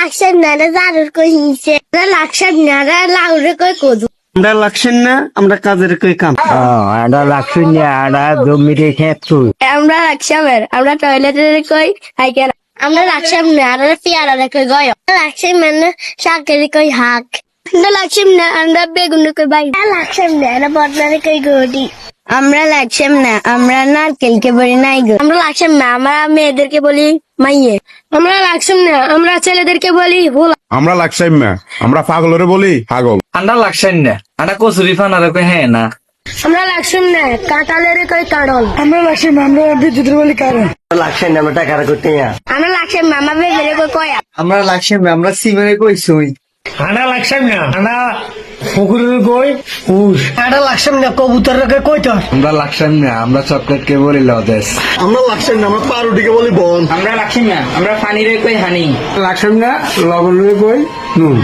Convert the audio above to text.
লাকসাম না জারুর কই হিসে লাকসাম না লাউরে কই কদু আমরা লাকছেন না আমরা কাজের কই কাম এটা লাগছে না জমিতে খেত আমরা লাকসামের আমরা টয়লেটের কই হাইকেন আমরা লাকসাম না আর পেয়ারা কই গয় লাকসাম মানে শাকের কই হাক আমরা লাকসাম না আমরা বেগুন কই বাই লাকসাম না আর বদনারে কই গডি আমরা লাকসাম না আমরা নারকেলকে বলি নাই গো আমরা লাকসাম না আমরা মেয়েদেরকে বলি মাইয়ে আমরা লাকসাম না আমরা ছেলেদেরকে বলি হুলা আমরা লাকসাম না আমরা পাগলরে বলি পাগল। আন্ডা লাগছেন না আন্ডা কচুরি ফানারে কই হ্যাঁ না আমরা লাকসাম না কাঁঠালের কই কাঁড়ল আমরা লাকছেন না আমরা বিদ্যুতের বলি কারণ লাগছেন না আমরা টাকা করতে আমরা লাকসাম না আমরা বেবেরে কই কয়া আমরা লাগছেন না আমরা সিমেরে কই সই আনা লাকছেন না আনা পুকুরের কই উস আনা লাকছেন না কবুতরের কই কইতর আমরা লাগছেন না আমরা চকলেট কে বলি লদেশ আমরা লাকসাম না আমরা পাউরুটিকে বলি বন। আমরা লাগছেন না আমরা পানিরে কই হানি লাকছেন না লবণের কই নুন